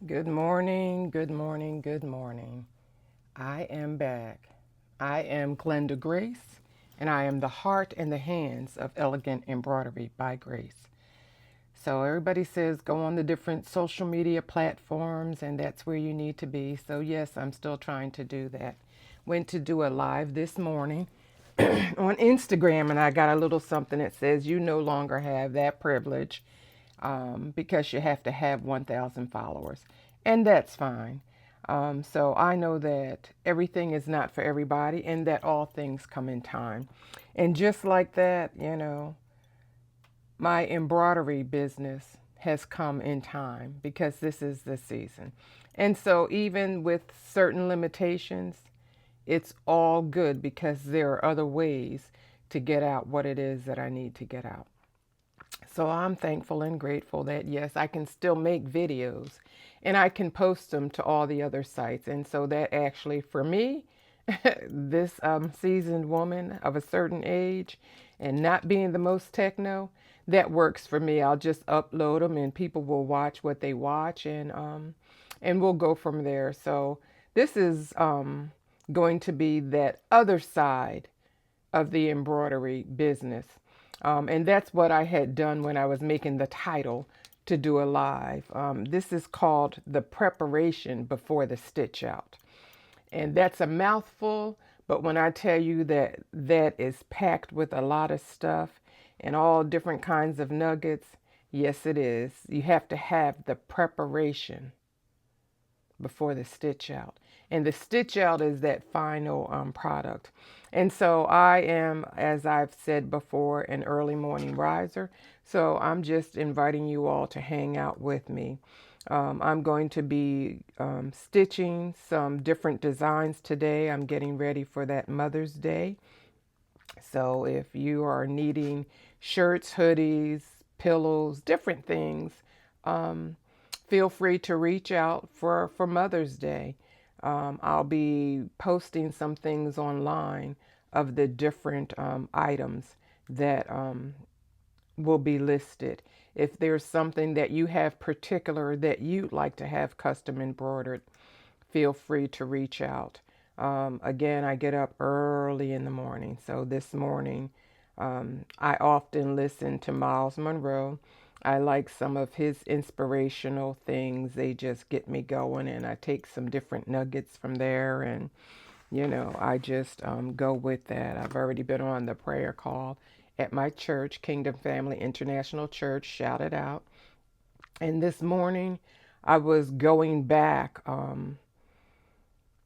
Good morning, good morning, good morning. I am back. I am Glenda Grace, and I am the heart and the hands of Elegant Embroidery by Grace. So everybody says go on the different social media platforms, and that's where you need to be. So, yes, I'm still trying to do that. Went to do a live this morning on Instagram, and I got a little something that says you no longer have that privilege because you have to have 1,000 followers. And that's fine. So I know that everything is not for everybody and that all things come in time. And just like that, my embroidery business has come in time because this is the season. And so, even with certain limitations, it's all good because there are other ways to get out what it is that I need to get out. So I'm thankful and grateful that yes, I can still make videos and I can post them to all the other sites. And so that actually, for me, this seasoned woman of a certain age and not being the most techno, that works for me. I'll just upload them and people will watch what they watch and we'll go from there. So this is going to be that other side of the embroidery business. And that's what I had done when I was making the title to do a live. This is called the preparation before the stitch out. And that's a mouthful, but when I tell you that that is packed with a lot of stuff and all different kinds of nuggets, yes, it is. You have to have the preparation before the stitch out. And the stitch out is that final product. And so I am, as I've said before, an early morning riser. So I'm just inviting you all to hang out with me. I'm going to be stitching some different designs today. I'm getting ready for that Mother's Day. So if you are needing shirts, hoodies, pillows, different things, um, feel free to reach out for Mother's Day. I'll be posting some things online of the different items that will be listed. If there's something that you have particular that you'd like to have custom embroidered, feel free to reach out. Again, I get up early in the morning. So this morning, I often listen to Miles Monroe. I like some of his inspirational things. They just get me going, and I take some different nuggets from there, and I just go with that. I've already been on the prayer call at my church, Kingdom Family International Church, shout it out. And this morning, I was going back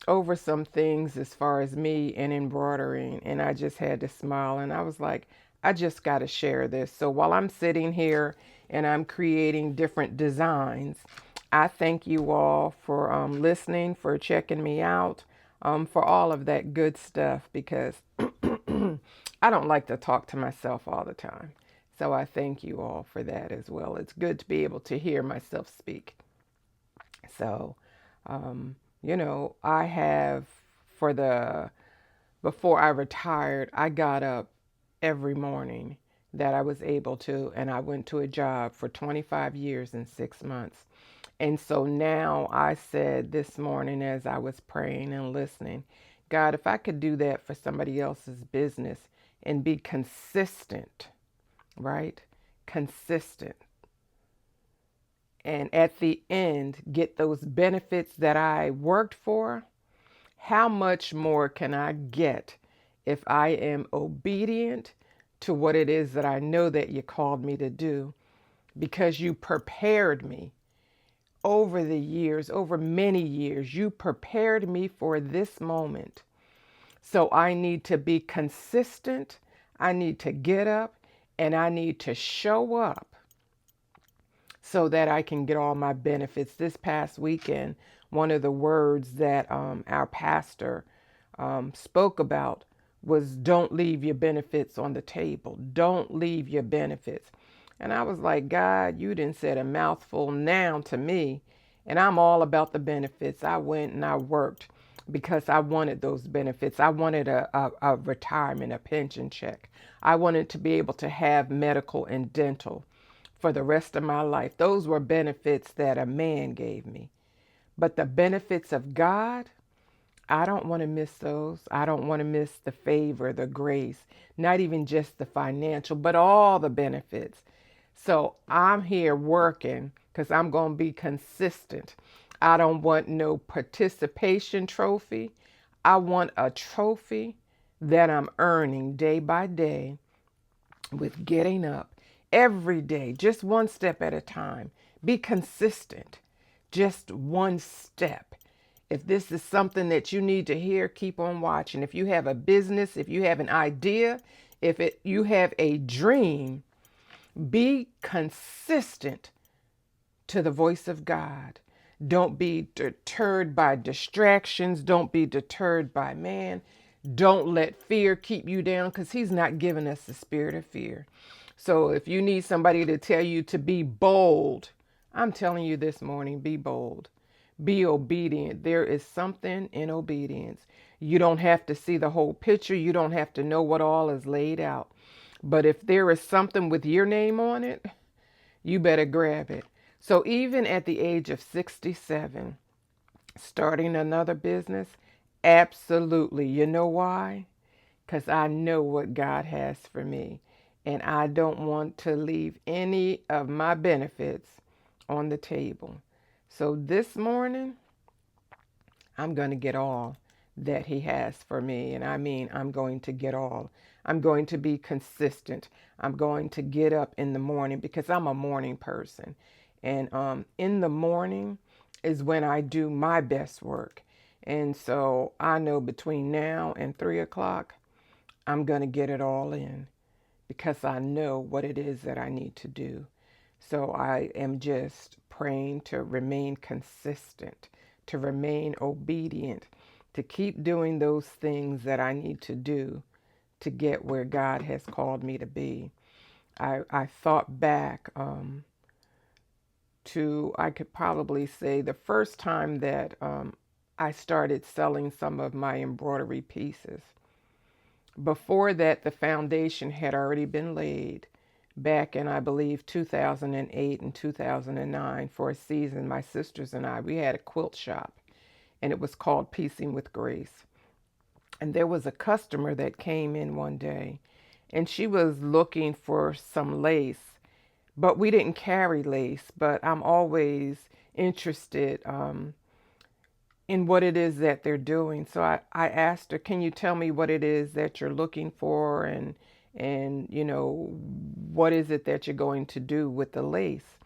over some things as far as me and embroidering, and I just had to smile. And I was like, I just got to share this. So while I'm sitting here and I'm creating different designs, I thank you all for listening, for checking me out, for all of that good stuff because I don't like to talk to myself all the time. So I thank you all for that as well. It's good to be able to hear myself speak. So, I have for the before I retired, I got up every morning that I was able to, and I went to a job for 25 years and 6 months. And so now I said this morning as I was praying and listening, God, if I could do that for somebody else's business and be consistent, right? Consistent. And at the end, get those benefits that I worked for, how much more can I get if I am obedient to what it is that I know that you called me to do? Because you prepared me over the years, over many years, you prepared me for this moment. So I need to be consistent. I need to get up and I need to show up so that I can get all my benefits. This past weekend, one of the words that our pastor spoke about was don't leave your benefits on the table. Don't leave your benefits. And I was like, God, you didn't said a mouthful now to me. And I'm all about the benefits. I went and I worked because I wanted those benefits. I wanted a retirement, a pension check. I wanted to be able to have medical and dental for the rest of my life. Those were benefits that a man gave me. But the benefits of God, I don't want to miss those. I don't want to miss the favor, the grace, not even just the financial, but all the benefits. So I'm here working because I'm going to be consistent. I don't want no participation trophy. I want a trophy that I'm earning day by day with getting up every day, just one step at a time. Be consistent, just one step. If this is something that you need to hear, keep on watching. If you have a business, if you have an idea, you have a dream, be consistent to the voice of God. Don't be deterred by distractions. Don't be deterred by man. Don't let fear keep you down, because he's not giving us the spirit of fear. So if you need somebody to tell you to be bold, I'm telling you this morning, be bold. Be obedient. There is something in obedience. You don't have to see the whole picture. You don't have to know what all is laid out. But if there is something with your name on it, you better grab it. So even at the age of 67, starting another business, absolutely. You know why? Because I know what God has for me. And I don't want to leave any of my benefits on the table. So this morning, I'm going to get all that he has for me. And I mean, I'm going to get all. I'm going to be consistent. I'm going to get up in the morning because I'm a morning person. And in the morning is when I do my best work. And so I know between now and 3 o'clock, I'm going to get it all in because I know what it is that I need to do. So I am just praying to remain consistent, to remain obedient, to keep doing those things that I need to do to get where God has called me to be. I thought back to, I could probably say, the first time that I started selling some of my embroidery pieces. Before that, the foundation had already been laid back in, I believe, 2008 and 2009 for a season. My sisters and I, we had a quilt shop, and it was called Piecing with Grace. And there was a customer that came in one day, and she was looking for some lace, but we didn't carry lace. But I'm always interested in what it is that they're doing. So I asked her, can you tell me what it is that you're looking for, and you know, what is it that you're going to do with the lace?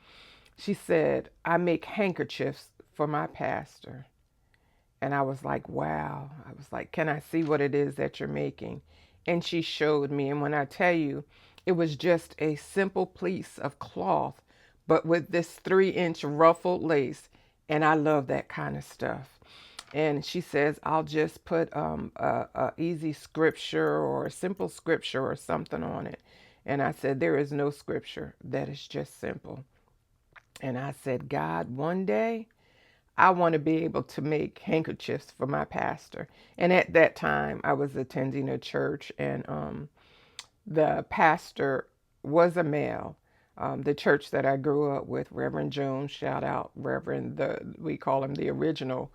She said, I make handkerchiefs for my pastor. And I was like, wow. I was like, can I see what it is that you're making? And she showed me. And when I tell you, it was just a simple piece of cloth, but with this 3-inch ruffled lace. And I love that kind of stuff. And she says, I'll just put a easy scripture or a simple scripture or something on it. And I said, there is no scripture. That is just simple. And I said, God, one day I want to be able to make handkerchiefs for my pastor. And at that time, I was attending a church, and the pastor was a male. The church that I grew up with, Reverend Jones, shout out Reverend, we call him the original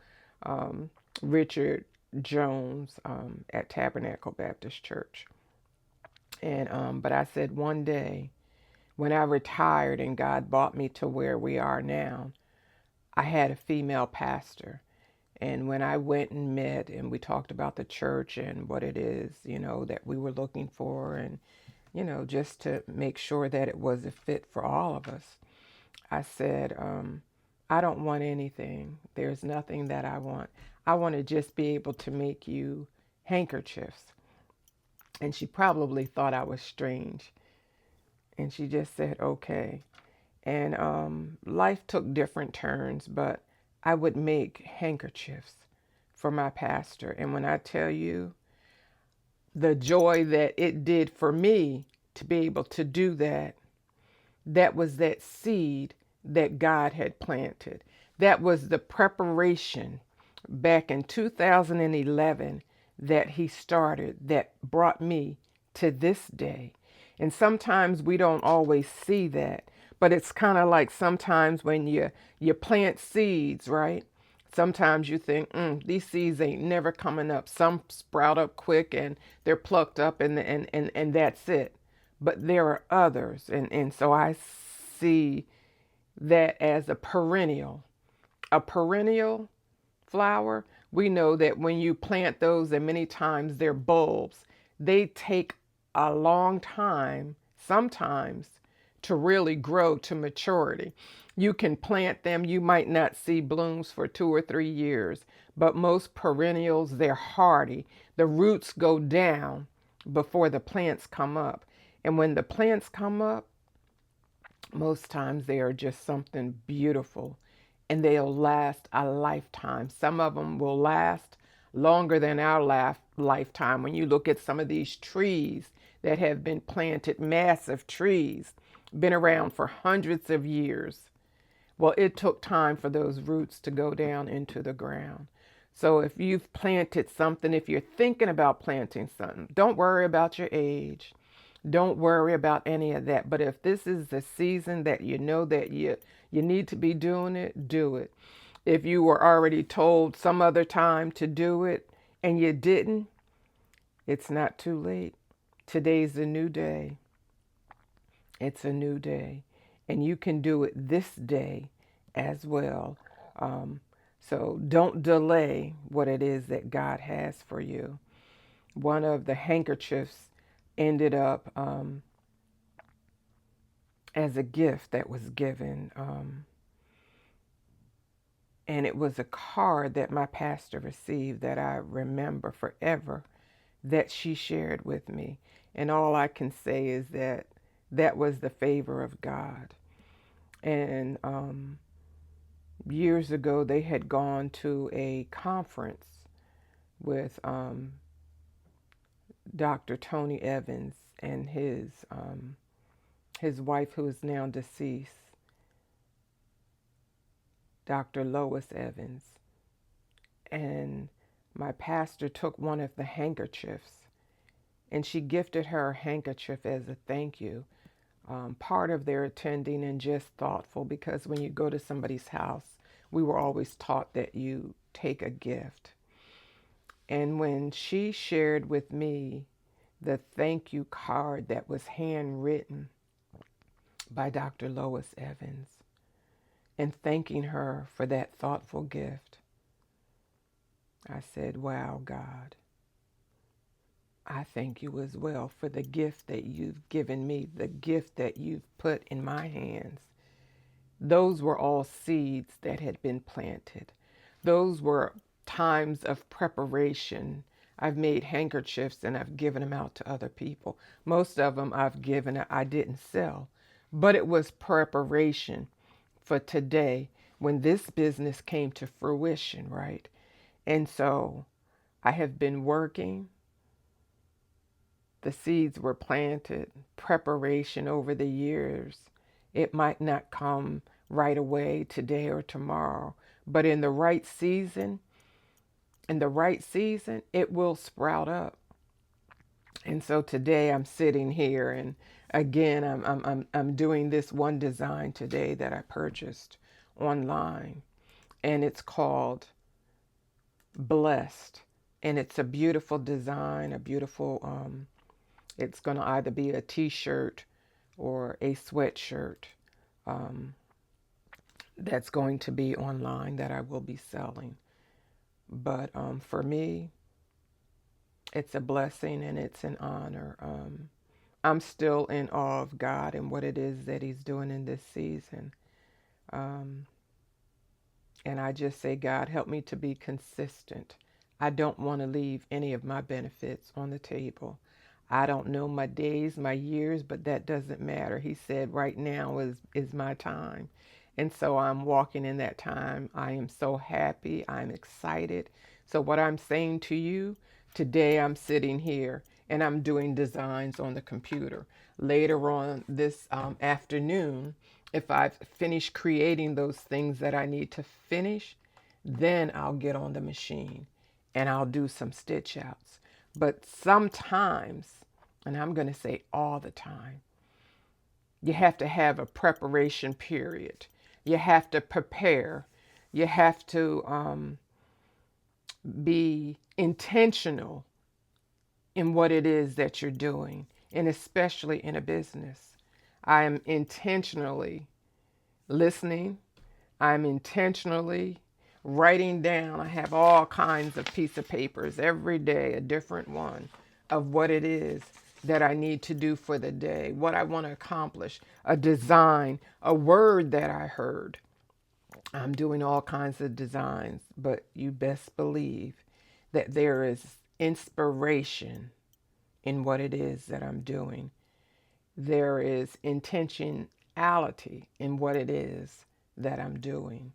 Richard Jones at Tabernacle Baptist Church. And but I said one day when I retired and God brought me to where we are now, I had a female pastor. And when I went and met and we talked about the church and what it is, you know, that we were looking for, and, you know, just to make sure that it was a fit for all of us, I said, I don't want anything. There's nothing that I want. I want to just be able to make you handkerchiefs. And she probably thought I was strange. And she just said, okay. And life took different turns, but I would make handkerchiefs for my pastor. And when I tell you the joy that it did for me to be able to do that, that was that seed that God had planted. That was the preparation back in 2011 that he started that brought me to this day. And sometimes we don't always see that, but it's kind of like sometimes when you plant seeds, right? Sometimes you think, these seeds ain't never coming up. Some sprout up quick and they're plucked up and that's it. But there are others. And so I see that as a perennial. A perennial flower, we know that when you plant those, and many times they're bulbs, they take a long time, sometimes, to really grow to maturity. You can plant them, you might not see blooms for 2 or 3 years, but most perennials, they're hardy. The roots go down before the plants come up. And when the plants come up, most times they are just something beautiful and they'll last a lifetime. Some of them will last longer than our lifetime. When you look at some of these trees that have been planted, massive trees, been around for hundreds of years. Well, it took time for those roots to go down into the ground. So if you've planted something, if you're thinking about planting something, don't worry about your age. Don't worry about any of that. But if this is the season that you know that you need to be doing it, do it. If you were already told some other time to do it and you didn't, it's not too late. Today's a new day. It's a new day. And you can do it this day as well. So don't delay what it is that God has for you. One of the handkerchiefs ended up as a gift that was given. And it was a card that my pastor received that I remember forever that she shared with me. And all I can say is that that was the favor of God. And years ago, they had gone to a conference with Dr. Tony Evans and his wife, who is now deceased, Dr. Lois Evans. And my pastor took one of the handkerchiefs and she gifted her a handkerchief as a thank you. Part of their attending and just thoughtful, because when you go to somebody's house, we were always taught that you take a gift. And when she shared with me the thank you card that was handwritten by Dr. Lois Evans and thanking her for that thoughtful gift, I said, wow, God, I thank you as well for the gift that you've given me, the gift that you've put in my hands. Those were all seeds that had been planted. Those were times of preparation. I've made handkerchiefs and I've given them out to other people. Most of them I've given, I didn't sell, but it was preparation for today when this business came to fruition, right? And so I have been working. The seeds were planted, preparation over the years. It might not come right away today or tomorrow, but in the right season, it will sprout up. And so today I'm sitting here, and again I'm doing this one design today that I purchased online, and it's called Blessed, and it's a beautiful design, a beautiful it's going to either be a t-shirt or a sweatshirt that's going to be online that I will be selling. But for me, it's a blessing and it's an honor. I'm still in awe of God and what it is that He's doing in this season. And I just say, God, help me to be consistent. I don't want to leave any of my benefits on the table. I don't know my days, my years, but that doesn't matter. He said right now is my time. And so I'm walking in that time. I am so happy. I'm excited. So what I'm saying to you, today I'm sitting here and I'm doing designs on the computer. Later on this afternoon, if I've finished creating those things that I need to finish, then I'll get on the machine and I'll do some stitch outs. But sometimes, and I'm going to say all the time, you have to have a preparation period. You have to prepare. You have to be intentional in what it is that you're doing, and especially in a business. I am intentionally listening. I'm intentionally writing down. I have all kinds of piece of papers every day, a different one of what it is that I need to do for the day, what I want to accomplish, a design, a word that I heard. I'm doing all kinds of designs, but you best believe that there is inspiration in what it is that I'm doing. There is intentionality in what it is that I'm doing.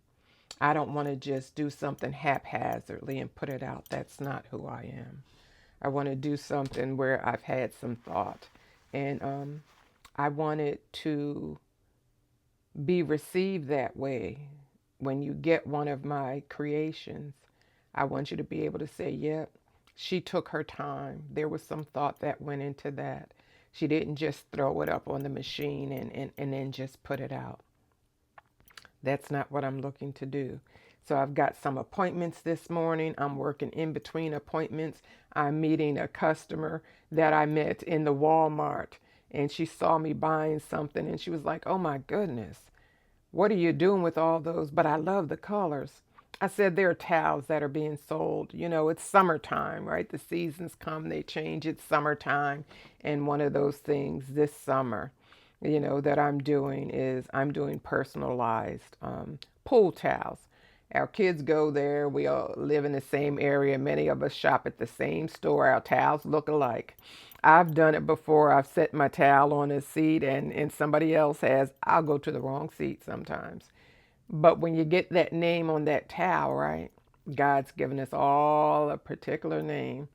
I don't want to just do something haphazardly and put it out. That's not who I am. I want to do something where I've had some thought, and I want it to be received that way. When you get one of my creations, I want you to be able to say, yep, she took her time. There was some thought that went into that. She didn't just throw it up on the machine and then just put it out. That's not what I'm looking to do. So I've got some appointments this morning. I'm working in between appointments. I'm meeting a customer that I met in the Walmart, and she saw me buying something and she was like, oh my goodness, what are you doing with all those? But I love the colors. I said, there are towels that are being sold. You know, it's summertime, right? The seasons come, they change. It's summertime. And one of those things this summer, that I'm doing is I'm doing personalized pool towels. Our kids go there. We all live in the same area. Many of us shop at the same store. Our towels look alike. I've done it before. I've set my towel on a seat and somebody else has. I'll go to the wrong seat sometimes. But when you get that name on that towel, right? God's given us all a particular name.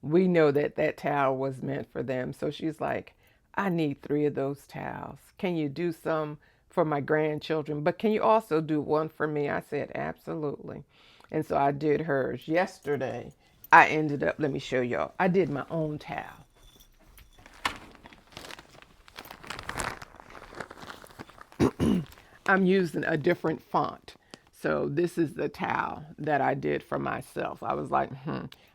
We know that that towel was meant for them. So she's like, I need 3 of those towels. Can you do some for my grandchildren? But can you also do one for me? I said, absolutely. And so I did hers. Yesterday, I ended up, let me show y'all, I did my own towel. I'm using a different font. So this is the towel that I did for myself. I was like,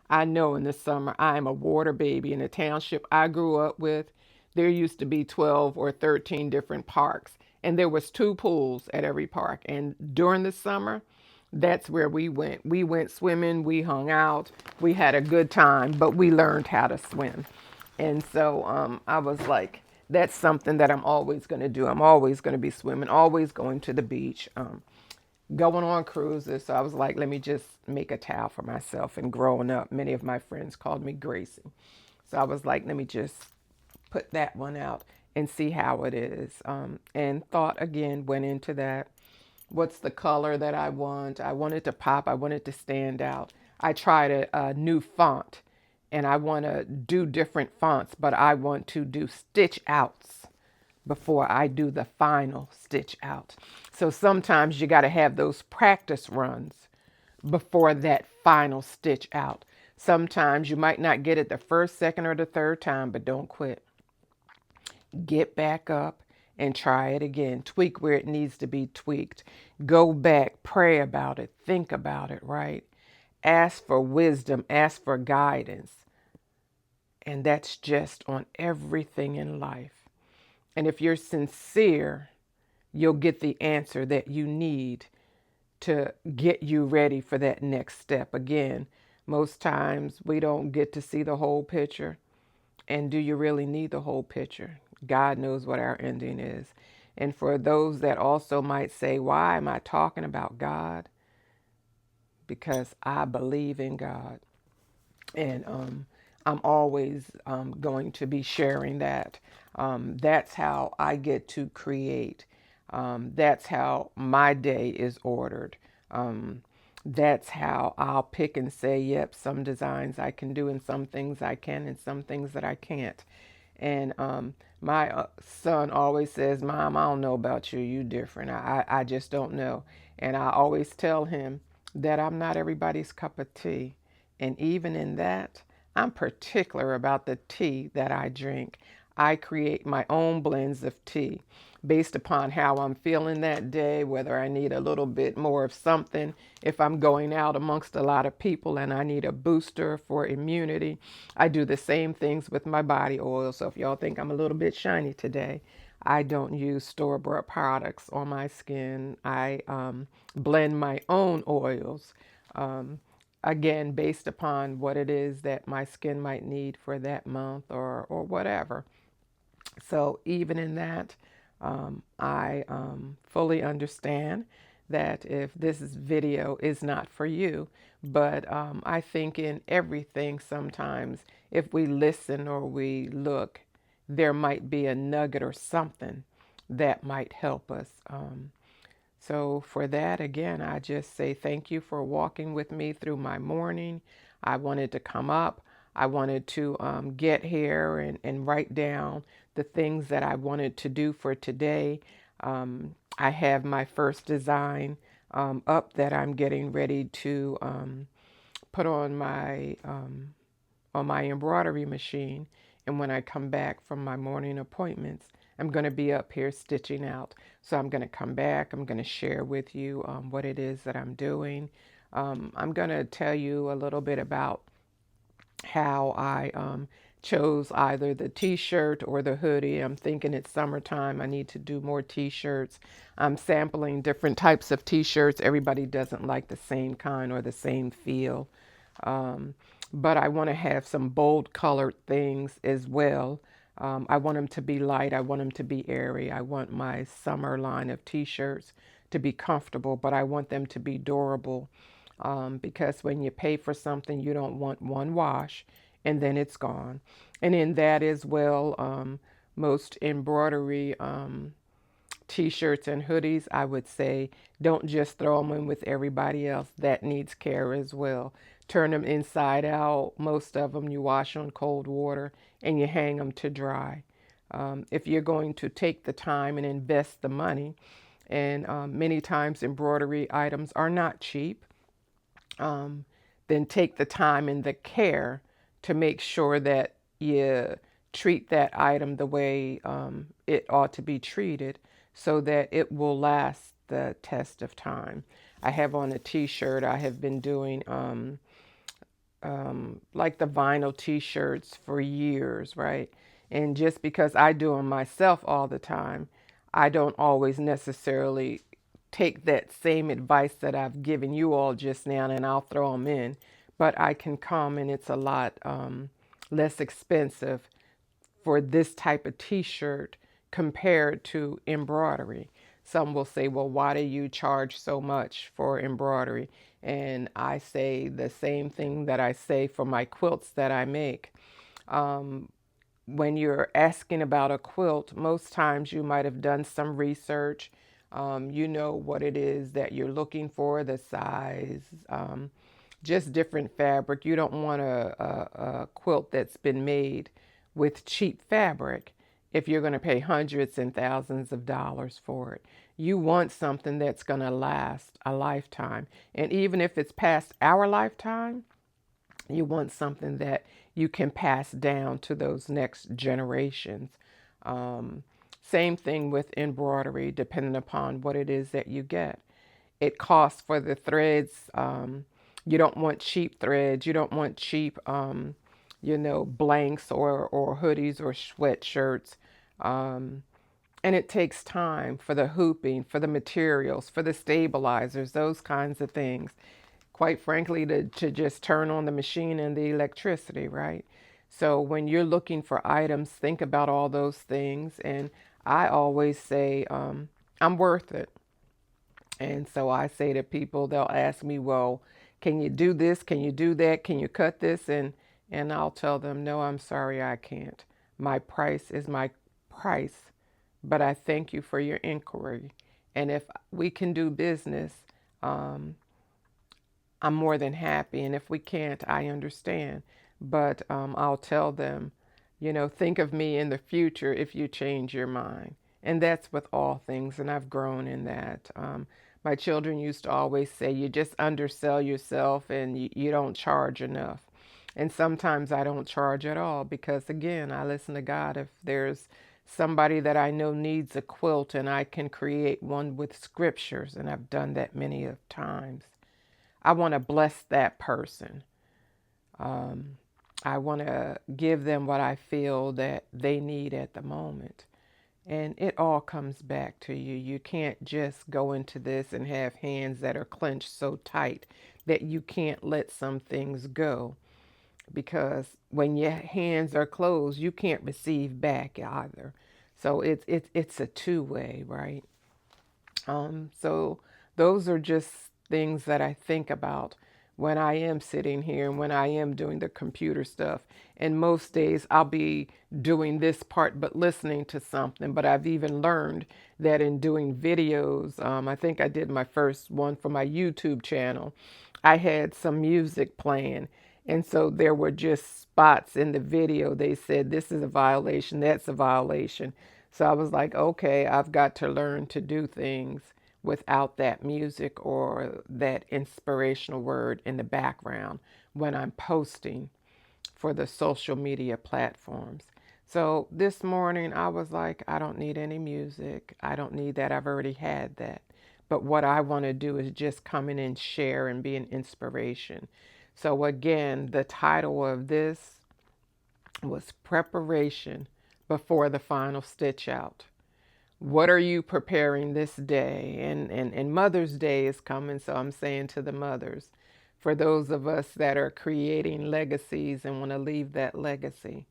I know in the summer I am a water baby. In the township I grew up with, there used to be 12 or 13 different parks, and there was 2 pools at every park. And during the summer, that's where we went. We went swimming, we hung out, we had a good time, but we learned how to swim. And so I was like, that's something that I'm always going to do. I'm always going to be swimming, always going to the beach, going on cruises. So I was like, let me just make a towel for myself. And growing up, many of my friends called me Gracie. So I was like, let me just put that one out and see how it is. And thought again went into that. What's the color that I want? I want it to pop. I want it to stand out. I tried a new font, and I want to do different fonts, but I want to do stitch outs before I do the final stitch out. So sometimes you got to have those practice runs before that final stitch out. Sometimes you might not get it the first, second, or the third time, but don't quit. Get back up and try it again. Tweak where it needs to be tweaked. Go back, pray about it, think about it, right? Ask for wisdom, ask for guidance. And that's just on everything in life. And if you're sincere, you'll get the answer that you need to get you ready for that next step. Again, most times we don't get to see the whole picture. And do you really need the whole picture? God knows what our ending is. And for those that also might say, why am I talking about God? Because I believe in God. And I'm always going to be sharing that. That's how I get to create. That's how my day is ordered. That's how I'll pick and say, yep, some designs I can do and some things I can and some things that I can't. And my son always says, Mom, I don't know about you. You different. I just don't know. And I always tell him that I'm not everybody's cup of tea. And even in that, I'm particular about the tea that I drink. I create my own blends of tea based upon how I'm feeling that day, whether I need a little bit more of something, if I'm going out amongst a lot of people and I need a booster for immunity. I do the same things with my body oil. So if y'all think I'm a little bit shiny today, I don't use store-bought products on my skin. I blend my own oils, um, again, based upon what it is that my skin might need for that month or whatever. So even in that, I fully understand that if video is not for you, but I think in everything sometimes if we listen or we look, there might be a nugget or something that might help us. So for that, again, I just say thank you for walking with me through my morning. I wanted to come up. I wanted to get here and write down the things that I wanted to do for today. I have my first design up that I'm getting ready to put on my embroidery machine. And when I come back from my morning appointments, I'm going to be up here stitching out. So I'm going to come back. I'm going to share with you what it is that I'm doing. I'm going to tell you a little bit about how I chose either the t-shirt or the hoodie. I'm thinking it's summertime. I need to do more t-shirts. I'm sampling different types of t-shirts. Everybody doesn't like the same kind or the same feel. Um, but I want to have some bold colored things as well. I want them to be light. I want them to be airy. I want my summer line of t-shirts to be comfortable, but I want them to be durable, because when you pay for something, you don't want one wash and then it's gone. And in that as well, most embroidery t-shirts and hoodies, I would say, don't just throw them in with everybody else. That needs care as well. Turn them inside out. Most of them you wash on cold water and you hang them to dry. If you're going to take the time and invest the money, and many times embroidery items are not cheap, um, then take the time and the care to make sure that you treat that item the way it ought to be treated so that it will last the test of time. I have on a t-shirt, I have been doing like the vinyl t-shirts for years, right? And just because I do them myself all the time, I don't always necessarily take that same advice that I've given you all just now and I'll throw them in. But I can come and it's a lot less expensive for this type of t-shirt compared to embroidery. Some will say, well, why do you charge so much for embroidery? And I say the same thing that I say for my quilts that I make. When you're asking about a quilt, most times you might have done some research. You know what it is that you're looking for, the size, just different fabric. You don't want a quilt that's been made with cheap fabric if you're going to pay hundreds and thousands of dollars for it. You want something that's going to last a lifetime. And even if it's past our lifetime, you want something that you can pass down to those next generations. Same thing with embroidery, depending upon what it is that you get. It costs for the threads. You don't want cheap threads. You don't want cheap, blanks or hoodies or sweatshirts. And it takes time for the hooping, for the materials, for the stabilizers, those kinds of things. Quite frankly, to just turn on the machine and the electricity, right? So when you're looking for items, think about all those things. And I always say, I'm worth it. And so I say to people, they'll ask me, well, can you do this? Can you do that? Can you cut this? And I'll tell them, no, I'm sorry, I can't. My price is my price, but I thank you for your inquiry. And if we can do business, um, I'm more than happy. And if we can't, I understand. But I'll tell them, think of me in the future if you change your mind. And that's with all things. And I've grown in that. My children used to always say, you just undersell yourself and you don't charge enough. And sometimes I don't charge at all because, again, I listen to God. If there's somebody that I know needs a quilt and I can create one with scriptures, and I've done that many of times, I want to bless that person. Um, I want to give them what I feel that they need at the moment. And it all comes back to you. You can't just go into this and have hands that are clenched so tight that you can't let some things go. Because when your hands are closed, you can't receive back either. So it's a two-way, right? So those are just things that I think about when I am sitting here and when I am doing the computer stuff. And most days I'll be doing this part but listening to something. But I've even learned that in doing videos, I think I did my first one for my YouTube channel, I had some music playing. And so there were just spots in the video. They said, this is a violation, that's a violation. So I was like, okay, I've got to learn to do things without that music or that inspirational word in the background when I'm posting for the social media platforms. So this morning I was like, I don't need any music. I don't need that. I've already had that. But what I want to do is just come in and share and be an inspiration. So again, the title of this was Preparation Before the Final Stitch Out. What are you preparing this day? And Mother's Day is coming, so I'm saying to the mothers, for those of us that are creating legacies and want to leave that legacy,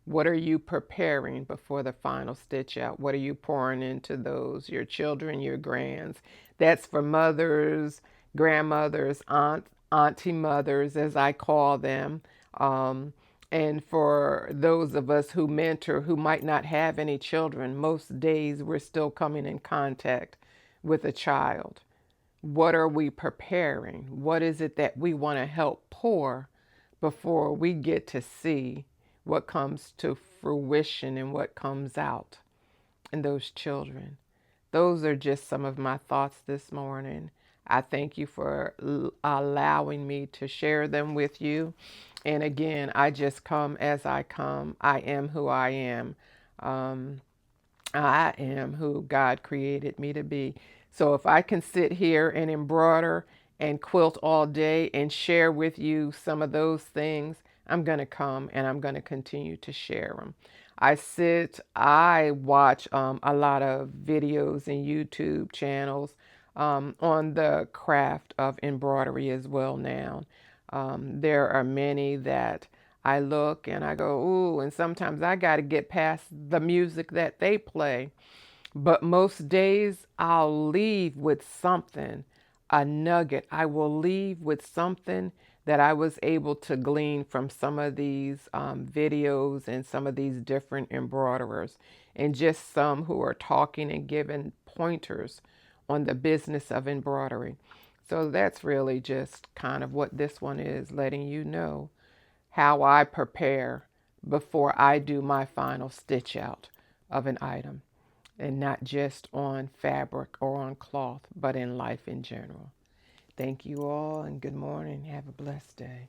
what are you preparing before the final stitch out? What are you pouring into those, your children, your grands? That's for mothers, grandmothers, auntie mothers, as I call them. Um, and for those of us who mentor who might not have any children, most days we're still coming in contact with a child. What are we preparing? What is it that we want to help pour before we get to see what comes to fruition and what comes out in those children? Those are just some of my thoughts this morning. I thank you for allowing me to share them with you. And again, I just come as I come. I am who I am. Um, I am who God created me to be. So if I can sit here and embroider and quilt all day and share with you some of those things, I'm going to come and I'm going to continue to share them. I watch a lot of videos and YouTube channels on the craft of embroidery as well now. There are many that I look and I go, ooh, and sometimes I got to get past the music that they play. But most days I'll leave with something, a nugget. I will leave with something that I was able to glean from some of these videos and some of these different embroiderers, and just some who are talking and giving pointers on the business of embroidery. So that's really just kind of what this one is, letting you know how I prepare before I do my final stitch out of an item, and not just on fabric or on cloth, but in life in general. Thank you all and good morning. Have a blessed day.